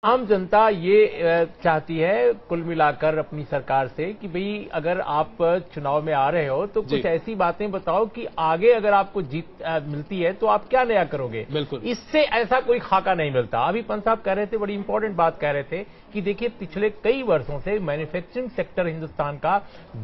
आम जनता ये चाहती है कुल मिलाकर अपनी सरकार से कि भाई अगर आप चुनाव में आ रहे हो तो कुछ ऐसी बातें बताओ कि आगे अगर आपको जीत मिलती है तो आप क्या नया करोगे। बिल्कुल, इससे ऐसा कोई खाका नहीं मिलता। अभी पंत साहब कह रहे थे, बड़ी इंपॉर्टेंट बात कह रहे थे कि देखिए पिछले कई वर्षों से मैन्युफैक्चरिंग सेक्टर हिंदुस्तान का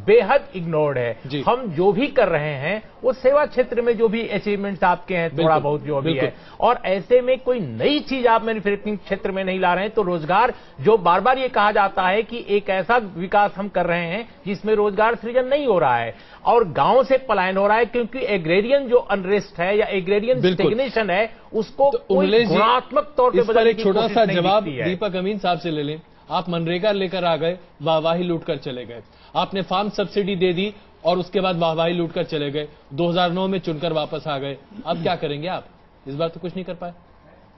बेहद इग्नोर्ड है। हम जो भी कर रहे हैं वो सेवा क्षेत्र में जो भी अचीवमेंट्स आपके हैं थोड़ा बहुत जो भी है, और ऐसे में कोई नई चीज आप मैन्युफैक्चरिंग क्षेत्र में नहीं ला रहे हैं तो रोजगार जो बार बार ये कहा जाता है कि एक ऐसा विकास हम कर रहे हैं जिसमें रोजगार सृजन नहीं हो रहा है और गांव से पलायन हो रहा है, क्योंकि एग्रेरियन जो अनरेस्ट है या एग्रेरियन स्टेग्नेशन है उसको कोई गुणात्मक तौर पर एक छोटा सा जवाब दीपक अमीन साहब से ले लें। आप मनरेगा लेकर आ गए, वाहवाही लूट कर चले गए। आपने फार्म सब्सिडी दे दी और उसके बाद वाहवाही लूट कर चले गए। 2009 में चुनकर वापस आ गए। अब क्या करेंगे आप? इस बार तो कुछ नहीं कर पाए।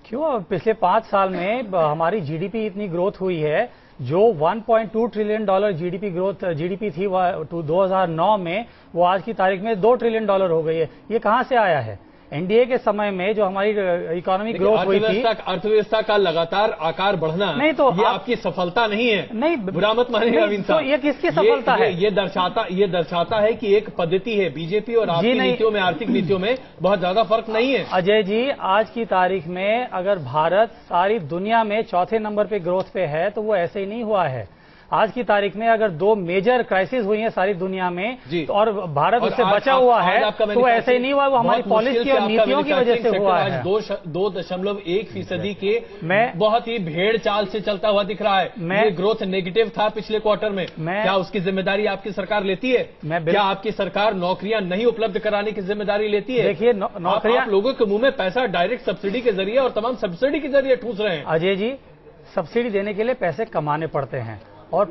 क्यों? पिछले 5 साल में हमारी जीडीपी इतनी ग्रोथ हुई है, जो 1.2 ट्रिलियन डॉलर जीडीपी थी 2009 में, वो आज की तारीख में 2 ट्रिलियन डॉलर हो गई है। ये कहां से आया है? एनडीए के समय में जो हमारी इकोनॉमी ग्रोथ हुई थी, अर्थव्यवस्था का लगातार आकार बढ़ना, नहीं तो ये आपकी सफलता नहीं है। नहीं, बुरा मत मानिएगा अमीन साहब। तो ये किसकी सफलता है? ये दर्शाता है कि एक पद्धति है बीजेपी और आपकी नीतियों में, आर्थिक नीतियों में बहुत ज्यादा फर्क नहीं है। अजय जी, आज की तारीख में अगर भारत सारी दुनिया में चौथे नंबर पे ग्रोथ पे है तो वो ऐसे ही नहीं हुआ है। आज की तारीख में अगर 2 मेजर क्राइसिस हुई हैं सारी दुनिया में तो और भारत उससे बचा हुआ है तो ऐसे ही नहीं हुआ, वो हमारी पॉलिसी और नीतियों की वजह से हुआ है। 2.1% के बहुत ही भेड़ चाल से चलता हुआ दिख रहा है। ये ग्रोथ नेगेटिव था पिछले क्वार्टर में। क्या उसकी जिम्मेदारी आपकी सरकार लेती है? क्या आपकी सरकार नौकरियां नहीं उपलब्ध कराने की जिम्मेदारी लेती है? देखिए, नौकरियां आप लोगों के मुंह में पैसा डायरेक्ट सब्सिडी के जरिए और तमाम सब्सिडी के जरिए ठूस रहे हैं। अजय जी, सब्सिडी देने के लिए पैसे कमाने पड़ते हैं और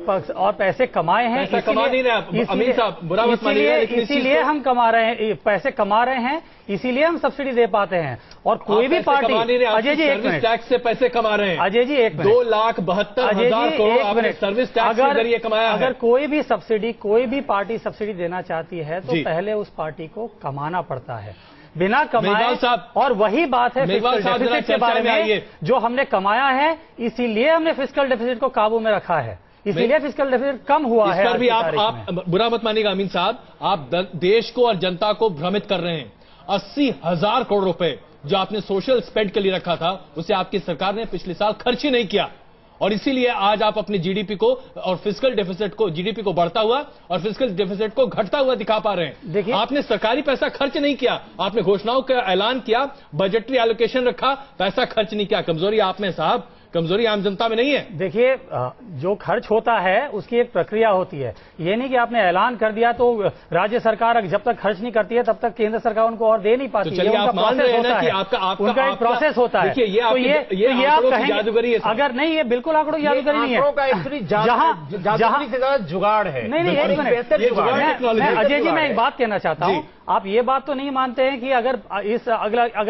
पैसे कमाए हैं, पैसा कमा नहीं रहे अमीन साहब, बुरा मत मानिएगा, इसीलिए हम कमा रहे हैं, पैसे कमा रहे हैं, इसीलिए हम सब्सिडी दे पाते हैं। और कोई भी पार्टी, अजय जी एक मिनट, टैक्स से पैसे कमा रहे हैं। अजय जी एक मिनट, 2,72,000 करोड़ आपने सर्विस टैक्स के जरिए कमाया है। अगर कोई भी पार्टी सब्सिडी देना चाहती है तो पहले उस पार्टी को कमाना पड़ता है, बिना कमाए। और वही बात है फिस्कल डेफिसिट के बारे में, जो हमने कमाया है इसीलिए हमने फिस्कल डेफिसिट को काबू में रखा है, इसीलिए फिस्कल डेफिसिट कम हुआ है। इस पर भी आप बुरा मत मानिएगा अमीन साहब, आप देश को और जनता को भ्रमित कर रहे हैं। 80,000 करोड़ रुपए जो आपने सोशल स्पेंड के लिए रखा था उसे आपकी सरकार ने पिछले साल खर्च ही नहीं किया, और इसीलिए आज आप अपने जीडीपी को और फिस्कल डेफिसिट को, जीडीपी को बढ़ता हुआ और फिस्कल डेफिसिट को घटता हुआ दिखा पा रहे हैं। देखिए, आपने सरकारी पैसा खर्च नहीं किया, आपने घोषणाओं का ऐलान किया, बजटरी एलोकेशन रखा, पैसा खर्च नहीं किया। कमजोरी आप में साहब, कमजोरी आम जनता में नहीं है। देखिए, जो खर्च होता है उसकी एक प्रक्रिया होती है। ये नहीं कि आपने ऐलान कर दिया तो राज्य सरकार जब तक खर्च नहीं करती है तब तक केंद्र सरकार उनको और दे नहीं पाती। तो चलिए, आप मान रहे हैं ना कि उनका एक प्रोसेस होता है। ये आप कहेंगे जादूगरी है। अगर नहीं, ये बिल्कुल आंकड़ों की जादूगरी नहीं है, जहां जुगाड़ है। नहीं, एक मिनट अजय जी, मैं एक बात कहना चाहता हूं। आप ये बात तो नहीं मानते हैं कि अगर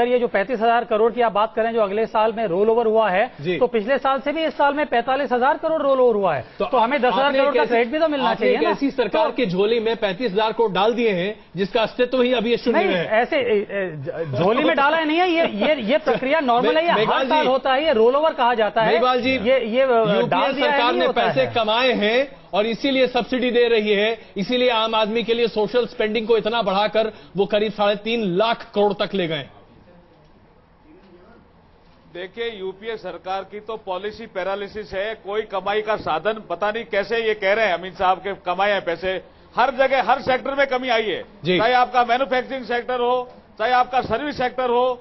ये जो 35,000 करोड़ की आप बात करें जो अगले साल में रोल ओवर हुआ है, तो पिछले साल से भी इस साल में 45,000 करोड़ रोल ओवर हुआ है, तो हमें 10,000 करोड़ का क्रेडिट भी तो मिलना चाहिए ना। ऐसी सरकार की झोली में 35,000 करोड़ डाल दिए हैं जिसका अस्तित्व ही अभी शून्य है। ऐसे झोली में डाला नहीं है, ये प्रक्रिया नॉर्मल है, ये हर साल होता है, ये रोल ओवर कहा जाता है। मेघवाल जी, ये सरकार ने पैसे कमाए हैं और इसीलिए सब्सिडी दे रही है, इसीलिए आम आदमी के लिए सोशल स्पेंडिंग को इतना बढ़ाकर वो करीब 3.5 लाख करोड़ तक ले गए। देखिए, यूपीए सरकार की तो पॉलिसी पैरालिसिस है। कोई कमाई का साधन पता नहीं कैसे ये कह रहे हैं अमित साहब के कमाए हैं पैसे। हर जगह हर सेक्टर में कमी आई है, चाहे आपका मैन्युफैक्चरिंग सेक्टर हो, चाहे आपका सर्विस सेक्टर हो।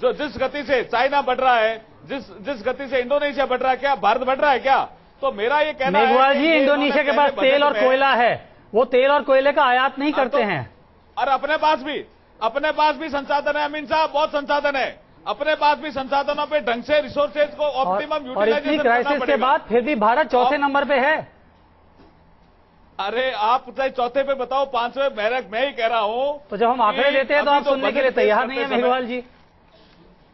जिस गति से चाइना बढ़ रहा है, जिस गति से इंडोनेशिया बढ़ रहा है, क्या भारत बढ़ रहा है क्या? तो मेरा ये कहना है, मेघवाल जी, इंडोनेशिया के पास तेल और कोयला है, वो तेल और कोयले का आयात नहीं करते हैं। और अपने पास भी संसाधन है अमीन साहब, बहुत संसाधन है। अपने पास भी संसाधनों पे ढंग से रिसोर्सेज को ऑप्टिमम यूटिलाइजेशन करना पड़ेगा। क्राइसिस के बाद फिर भी भारत चौथे नंबर पे है। अरे आप चाहे चौथे पे बताओ, 5वें, मैं ही कह रहा हूं। तो जब हम आंकड़े देते हैं तो आप सुनने के लिए तैयार नहीं है मेघवाल जी।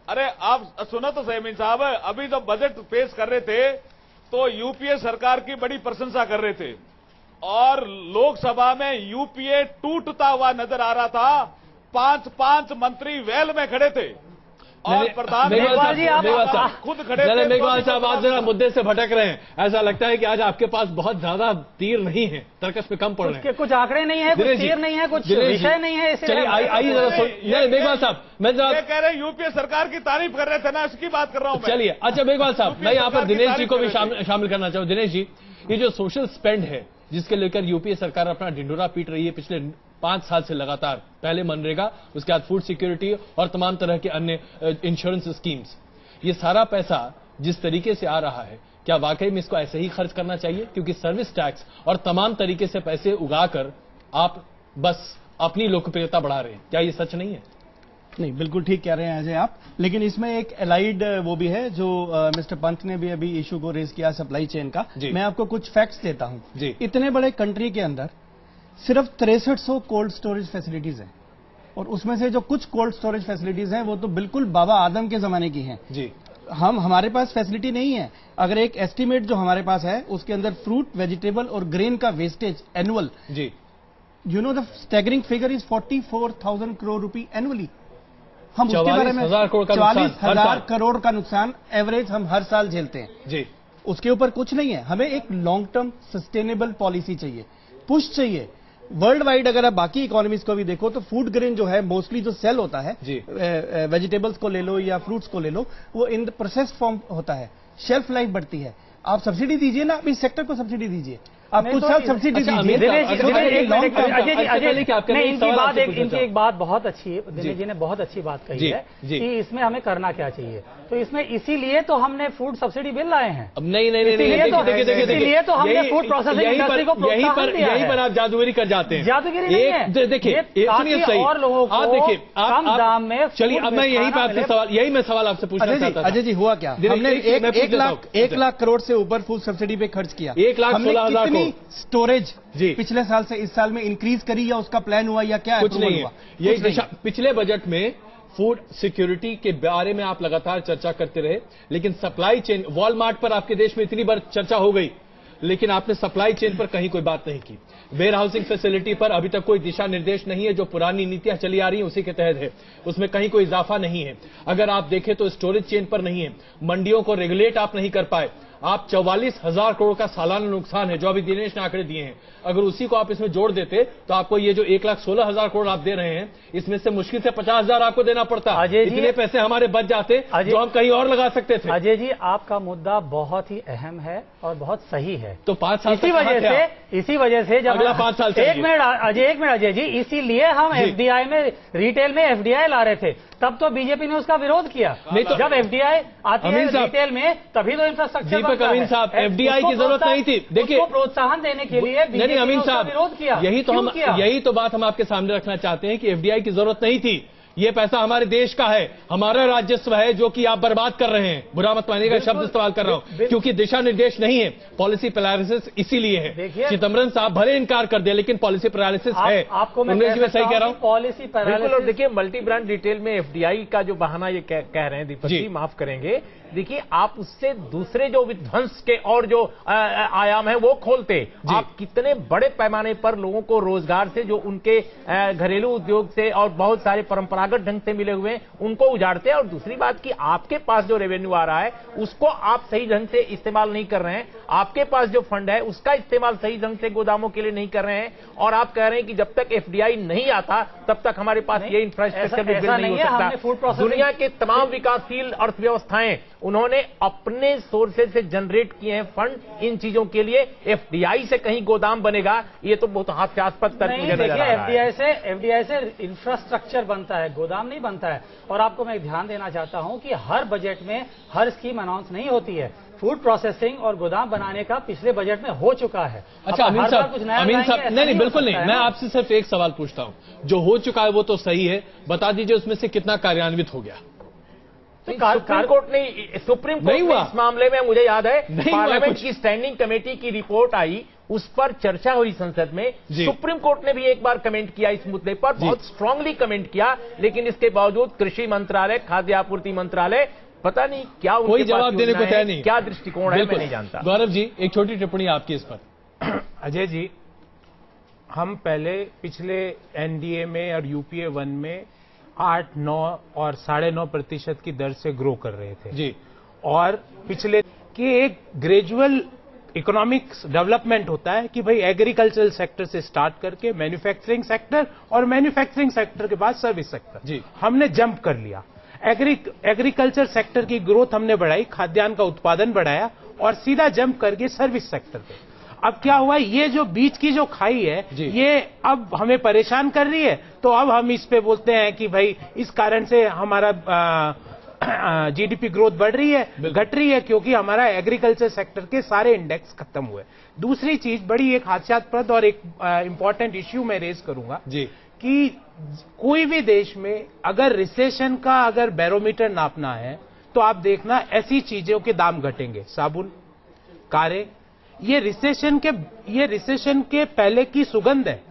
अरे आप सुनो तो सही अमीन साहब, अभी जब बजट पेश कर रहे थे तो यूपीए सरकार की बड़ी प्रशंसा कर रहे थे और लोकसभा में यूपीए टूटता हुआ नजर आ रहा था। 5 मंत्री वेल में खड़े थे और प्रधान मेघवाल जी आप खुद खड़े। मेघवाल साहब आप जरा मुद्दे से भटक रहे हैं, ऐसा लगता है कि आज आपके पास बहुत ज्यादा तीर नहीं है, तर्कश में कम पड़ रहे हैं, कुछ आंकड़े नहीं है, कुछ तीर नहीं है, कुछ विषय नहीं है। चलिए आइए जरा मेघवाल साहब, मैं जरा कह रहे यूपीए सरकार की तारीफ कर रहे थे ना, इसकी बात कर रहा हूं। चलिए अच्छा मेघवाल साहब, मैं यहाँ पर दिनेश जी को भी शामिल करना चाहूँ। दिनेश जी, ये जो सोशल स्पेंड है जिसके लेकर यूपीए सरकार अपना ढिंढोरा पीट रही है पिछले 5 साल से लगातार, पहले मनरेगा, उसके बाद फूड सिक्योरिटी और तमाम तरह के अन्य इंश्योरेंस स्कीम्स, ये सारा पैसा जिस तरीके से आ रहा है, क्या वाकई में इसको ऐसे ही खर्च करना चाहिए? क्योंकि सर्विस टैक्स और तमाम तरीके से पैसे उगाकर आप बस अपनी लोकप्रियता बढ़ा रहे हैं, क्या ये सच नहीं है? नहीं, बिल्कुल ठीक कह रहे हैं अजय आप, लेकिन इसमें एक एलाइड वो भी है जो मिस्टर पंत ने भी अभी इशू को रेज किया सप्लाई चेन का। मैं आपको कुछ फैक्ट्स देता हूं। इतने बड़े कंट्री के अंदर सिर्फ 6300 कोल्ड स्टोरेज फैसिलिटीज हैं, और उसमें से जो कुछ कोल्ड स्टोरेज फैसिलिटीज हैं वो तो बिल्कुल बाबा आदम के जमाने की हैं। हमारे पास फैसिलिटी नहीं है। अगर एक एस्टीमेट जो हमारे पास है उसके अंदर फ्रूट, वेजिटेबल और ग्रेन का wastage annual, you know the staggering figure is 44,000 crore rupee annually. हम उसके बारे में 44,000 करोड़ का नुकसान एवरेज हम हर साल झेलते हैं। उसके ऊपर कुछ नहीं है। हमें एक लॉन्ग टर्म सस्टेनेबल पॉलिसी चाहिए, पुश चाहिए। वर्ल्ड वाइड अगर आप बाकी इकोनॉमीज को भी देखो तो फूड ग्रेन जो है मोस्टली जो सेल होता है, वेजिटेबल्स को ले लो या फ्रूट्स को ले लो, वो इन द प्रोसेस्ड फॉर्म होता है, शेल्फ लाइफ बढ़ती है। आप सब्सिडी दीजिए ना, आप इस सेक्टर को सब्सिडी दीजिए, आप कुछ साल सब्सिडी दीजिए। इनकी एक बात बहुत अच्छी है, दिनेश जी ने बहुत अच्छी बात कही है कि इसमें हमें करना क्या चाहिए। तो इसमें इसीलिए तो हमने फूड सब्सिडी बिल लाए हैं। अब नहीं, इसीलिए तो हमने फूड प्रोसेसिंग इंडस्ट्री को प्रोत्साहन दिया है। यहीं पर आप जादूगिरी कर जाते हैं। जादूगिरी नहीं है, देखिए और लोगों को कम दाम में। चलिए अब मैं यहीं पर आपसे सवाल, यही मैं सवाल आपसे पूछना चाहता था। अजय जी, हुआ क्या? हमने 1 लाख करोड़ से ऊपर फूड सब्सिडी पे खर्च किया। 1,16,000 स्टोरेज पिछले साल से इस साल में इंक्रीज करी या उसका प्लान हुआ या क्या? कुछ नहीं हुआ। यही पिछले बजट में फूड सिक्योरिटी के बारे में आप लगातार चर्चा करते रहे, लेकिन सप्लाई चेन, वॉलमार्ट पर आपके देश में इतनी बार चर्चा हो गई, लेकिन आपने सप्लाई चेन पर कहीं कोई बात नहीं की। वेयर हाउसिंग फैसिलिटी पर अभी तक कोई दिशा निर्देश नहीं है, जो पुरानी नीतियां चली आ रही हैं उसी के तहत है, उसमें कहीं कोई इजाफा नहीं है। अगर आप देखें तो स्टोरेज चेन पर नहीं है, मंडियों को रेगुलेट आप नहीं कर पाए। आप 44,000 करोड़ का सालाना नुकसान है जो अभी दिनेश ने आंकड़े दिए हैं, अगर उसी को आप इसमें जोड़ देते तो आपको ये जो 1,16,000 करोड़ आप दे रहे हैं, इसमें से मुश्किल से 50,000 आपको देना पड़ता। इतने पैसे हमारे बच जाते जो हम कहीं और लगा सकते थे। अजय जी, आपका मुद्दा बहुत ही अहम है और बहुत सही है। तो 5 साल इसी वजह से जब अगला 5 साल एक मिनट अजय जी, इसीलिए हम एफडीआई में, रिटेल में एफडीआई ला रहे थे, तब तो बीजेपी ने उसका विरोध किया। नहीं तो जब एफडीआई आती है रिटेल में तभी तो इंफ्रास्ट्रक्चर दीपक अमीन साहब, एफडीआई की जरूरत नहीं थी। देखिए, प्रोत्साहन देने के लिए नहीं अमीन साहब, विरोध किया। यही तो बात हम आपके सामने रखना चाहते हैं कि एफडीआई की जरूरत नहीं थी। ये पैसा हमारे देश का है, हमारा राजस्व है, जो कि आप बर्बाद कर रहे हैं। बुरा मत मानिएगा, शब्द इस्तेमाल कर रहा हूं, क्योंकि दिशा निर्देश नहीं है, पॉलिसी पैरालिसिस इसीलिए है। चिदम्बरम साहब भले इनकार कर दे, लेकिन पॉलिसी पैरालिसिस है। आपको मैं सही कह रहा हूं, पॉलिसी पैरालिसिस। और देखिए, मल्टी ब्रांड रिटेल में एफडीआई का जो बहाना ये कह रहे हैं दीपक जी, माफ करेंगे, देखिए आप उससे दूसरे जो विध्वंस के और जो आयाम है वो खोलते। आप कितने बड़े पैमाने पर लोगों को रोजगार से, जो उनके घरेलू उद्योग से और बहुत सारे परंपरागत ढंग से मिले हुए उनको उजाड़ते हैं। और दूसरी बात कि आपके पास जो रेवेन्यू आ रहा है उसको आप सही ढंग से इस्तेमाल नहीं कर रहे हैं। आपके पास जो फंड है उसका इस्तेमाल सही ढंग से गोदामों के लिए नहीं कर रहे हैं, और आप कह रहे हैं कि जब तक एफडीआई नहीं आता तब तक हमारे पास ये इंफ्रास्ट्रक्चर भी बिल्ड नहीं हो सकता। दुनिया के तमाम विकासशील अर्थव्यवस्थाएं उन्होंने अपने सोर्सेज से जनरेट किए हैं फंड इन चीजों के लिए। एफडीआई से कहीं गोदाम बनेगा, ये तो बहुत हास्यास्पद तर्क मुझे नजर आ रहा है। एफडीआई से इंफ्रास्ट्रक्चर बनता है, गोदाम नहीं बनता है। और आपको मैं ध्यान देना चाहता हूं कि हर बजट में हर स्कीम अनाउंस नहीं होती है। फूड प्रोसेसिंग और गोदाम बनाने का पिछले बजट में हो चुका है। अच्छा अमीन साहब, नहीं बिल्कुल नहीं, मैं आपसे सिर्फ एक सवाल पूछता हूं, जो हो चुका है वो तो सही है, बता दीजिए उसमें से कितना कार्यान्वित हो गया? सुप्रीम कोर्ट ने इस मामले में, मुझे याद है, पार्लियामेंट की स्टैंडिंग कमेटी की रिपोर्ट आई, उस पर चर्चा हुई संसद में। सुप्रीम कोर्ट ने भी एक बार कमेंट किया इस मुद्दे पर, बहुत स्ट्रांगली कमेंट किया, लेकिन इसके बावजूद कृषि मंत्रालय, खाद्य आपूर्ति मंत्रालय, पता नहीं क्या कोई जवाब देने को तैयार नहीं, क्या दृष्टिकोण है मैं नहीं जानता। गौरव जी, एक छोटी टिप्पणी आपकी इस पर। अजय जी, हम पहले पिछले एनडीए में और यूपीए 1 में 8, 9 और 9.5% की दर से ग्रो कर रहे थे जी। और पिछले कि एक ग्रेजुअल इकोनॉमिक्स डेवलपमेंट होता है कि भाई एग्रीकल्चरल सेक्टर से स्टार्ट करके मैन्युफैक्चरिंग सेक्टर और मैन्युफैक्चरिंग सेक्टर के बाद सर्विस सेक्टर जी। हमने जंप कर लिया। एग्रीकल्चर सेक्टर की ग्रोथ हमने बढ़ाई, खाद्यान्न का उत्पादन बढ़ाया और सीधा जंप करके सर्विस सेक्टर पे। अब क्या हुआ, ये जो बीच की जो खाई है ये अब हमें परेशान कर रही है, तो अब हम इस पे बोलते हैं कि भाई इस कारण से हमारा जीडीपी ग्रोथ बढ़ रही है, घट रही है, क्योंकि हमारा एग्रीकल्चर सेक्टर के सारे इंडेक्स खत्म हुए। दूसरी चीज बड़ी एक हास्यास्पद और एक इंपॉर्टेंट इश्यू मैं रेज करूंगा जी कि कोई भी देश में अगर रिसेशन का अगर बैरोमीटर नापना है तो आप देखना ऐसी चीजों के दाम घटेंगे, साबुन, कारें। ये रिसेशन के पहले की सुगंध है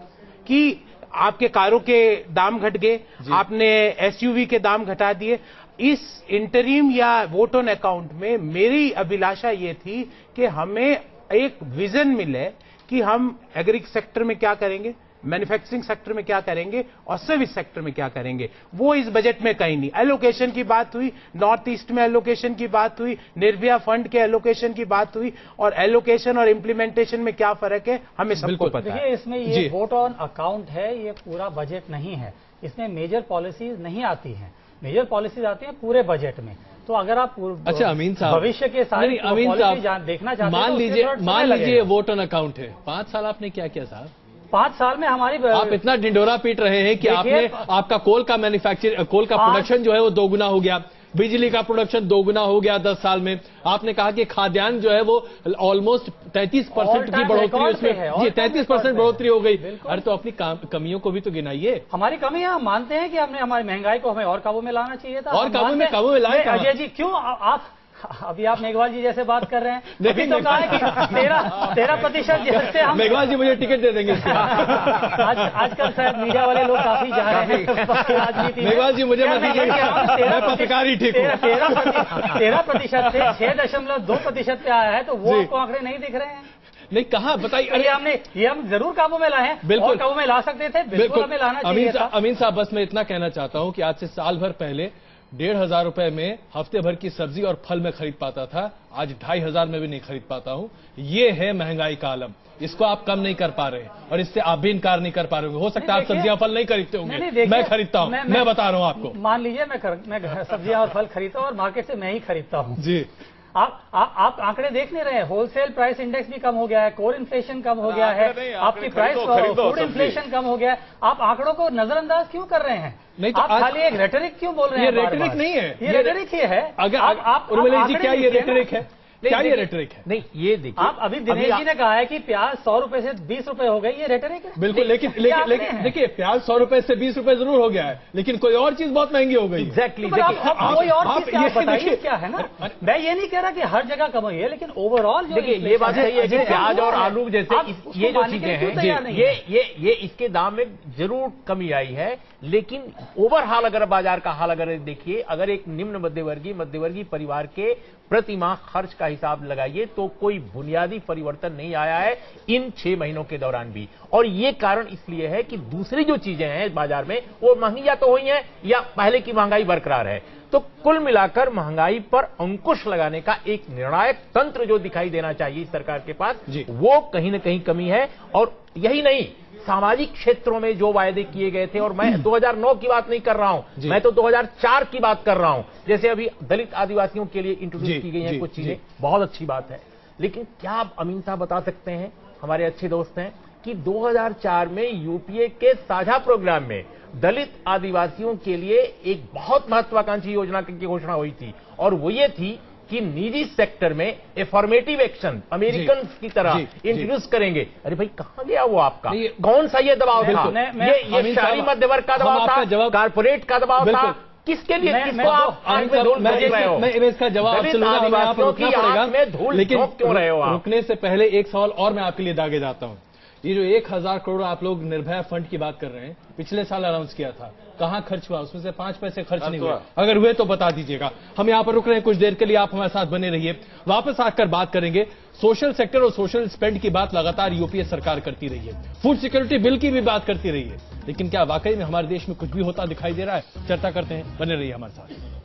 कि आपके कारों के दाम घट गए, आपने एसयूवी के दाम घटा दिए। इस इंटरिम या वोट ऑन अकाउंट में मेरी अभिलाषा ये थी कि हमें एक विजन मिले कि हम एग्री सेक्टर में क्या करेंगे, मैन्युफैक्चरिंग सेक्टर में क्या करेंगे और सर्विस सेक्टर में क्या करेंगे। वो इस बजट में कहीं नहीं। एलोकेशन की बात हुई, नॉर्थ ईस्ट में एलोकेशन की बात हुई, निर्भया फंड के एलोकेशन की बात हुई, और एलोकेशन और इम्प्लीमेंटेशन में क्या फर्क है हमें सबको पता है। देखिए, इसमें ये वोट ऑन अकाउंट है, ये पूरा बजट नहीं है। इसमें मेजर पॉलिसीज नहीं आती हैं, मेजर पॉलिसीज आती हैं पूरे बजट में। तो अगर आप अच्छा अमीन साहब भविष्य के सारे अमीन साहब देखना चाहते हैं, मान लीजिए वोट ऑन अकाउंट है, 5 साल आपने क्या किया साहब? 5 साल में हमारी आप इतना ढिंडोरा पीट रहे हैं कि आपका कोल का कोल का प्रोडक्शन जो है वो 2 गुना हो गया, बिजली का प्रोडक्शन 2 गुना हो गया 10 साल में। आपने कहा कि खाद्यान्न जो है वो ऑलमोस्ट 33% की बढ़ोतरी, उसमें जी 33% बढ़ोतरी हो गई। अरे तो अपनी कमियों को भी तो गिनाइए। हमारी कमियां हम मानते हैं कि हमने हमारी महंगाई को हमें और काबू में लाना चाहिए था। और काबू में लाए अजय जी, क्यों आप अभी आप मेघवाल जी जैसे बात कर रहे हैं। अभी तो कहा है कि 13% जिससे हम मेघवाल जी मुझे टिकट दे देंगे आजकल शायद मीडिया वाले लोग काफी जा रहे हैं राजनीति। मेघवाल जी मुझे मत दीजिए, मैं पत्रकार ही ठीक हूँ। 13% से 6.2% पे आया है, तो वो आपको आंकड़े नहीं दिख रहे हैं? नहीं, कहा बताइए। ये हम जरूर काबू में लाए हैं, बिल्कुल काबू में ला सकते थे, बिल्कुल हमें लाना चाहिए था। अमीन साहब, बस मैं इतना कहना चाहता हूं कि आज से साल भर पहले 1,500 रुपए में हफ्ते भर की सब्जी और फल में खरीद पाता था, आज 2,500 में भी नहीं खरीद पाता हूं। ये है महंगाई का आलम, इसको आप कम नहीं कर पा रहे हैं और इससे आप भी इनकार नहीं कर पा रहे होंगे। हो सकता है आप सब्जियां फल नहीं खरीदते होंगे, मैं खरीदता हूं, मैं बता रहा हूं आपको। मान लीजिए मैं सब्जियां और फल खरीदता हूं और मार्केट से मैं ही खरीदता हूं जी। आप आंकड़े देख नहीं रहे। होलसेल प्राइस इंडेक्स भी कम हो गया है, कोर इन्फ्लेशन कम हो गया है, आपकी प्राइस फूड इन्फ्लेशन कम हो गया है। आप आंकड़ों को नजरअंदाज क्यों कर रहे हैं? नहीं तो आप खाली एक रेटरिक क्यों बोल रहे हैं? ये रेटरिक नहीं है, ये रेटरिक ही है। अगर आप उर्मिला जी, क्या ये रेटरिक है? क्या ये रेटरिक है? नहीं, ये देखिए, आप अभी दिनेश जी ने कहा है कि प्याज 100 रुपए से 20 रुपए हो गई, ये रेटरिक है? बिल्कुल, लेकिन देखिए, प्याज 100 रुपए से 20 रुपए जरूर हो गया है, लेकिन कोई और चीज बहुत महंगी हो गई। एग्जैक्टली। कोई और चीज आप बताइए क्या है ना। मैं ये नहीं कह रहा कि हर जगह कम हुई है, लेकिन ओवरऑल देखिए ये बात सही है कि प्याज और आलू जैसे ये जो चीजें हैं, ये इसके दाम में जरूर कमी आई है, लेकिन ओवरऑल अगर बाजार का हाल अगर देखिए, अगर एक निम्न मध्यवर्गीय परिवार के प्रति माह खर्च का हिसाब लगाइए तो कोई बुनियादी परिवर्तन नहीं आया है इन 6 महीनों के दौरान भी। और ये कारण इसलिए है कि दूसरी जो चीजें हैं बाजार में वो महंगी या तो हुई हैं या पहले की महंगाई बरकरार है। तो कुल मिलाकर महंगाई पर अंकुश लगाने का एक निर्णायक तंत्र जो दिखाई देना चाहिए सरकार के पास, वो कहीं ना कहीं कमी है। और यही नहीं, सामाजिक क्षेत्रों में जो वायदे किए गए थे, और मैं 2009 की बात नहीं कर रहा हूं, मैं तो 2004 की बात कर रहा हूं। जैसे अभी दलित आदिवासियों के लिए इंट्रोड्यूस की गई हैं कुछ चीजें, बहुत अच्छी बात है। लेकिन क्या आप अमीन साहब बता सकते हैं, हमारे अच्छे दोस्त हैं, कि 2004 में यूपीए के साझा प्रोग्राम में दलित आदिवासियों के लिए एक बहुत महत्वाकांक्षी योजना की घोषणा हुई थी, और वो ये थी कि निजी सेक्टर में एफर्मेटिव एक्शन अमेरिकन की तरह इंट्रोड्यूस करेंगे। अरे भाई, कहां गया वो आपका? कौन सा ये दबाव था? ये शहरी मध्य वर्ग का दबाव था, कारपोरेट का दबाव था, किसके लिए? किसको आप आंख में धूल झोंक रहे हो? मैं इसका जवाब आदिवासियों की आंख में धूल झोंक क्यों रहे हो आप? रुकने से पहले एक सवाल और मैं आपके लिए दागे जाता हूं। ये जो 1,000 करोड़ आप लोग निर्भया फंड की बात कर रहे हैं, पिछले साल अनाउंस किया था, कहां खर्च हुआ? उसमें से 5 पैसे खर्च नहीं हुए। अगर हुए तो बता दीजिएगा। हम यहां पर रुक रहे हैं कुछ देर के लिए, आप हमारे साथ बने रहिए। वापस आकर बात करेंगे। सोशल सेक्टर और सोशल स्पेंड की बात लगातार यूपीए सरकार करती रही है, फूड सिक्योरिटी बिल की भी बात करती रही है, लेकिन क्या वाकई में हमारे देश में कुछ भी होता दिखाई दे रहा है? चर्चा करते हैं, बने रहिए हमारे साथ।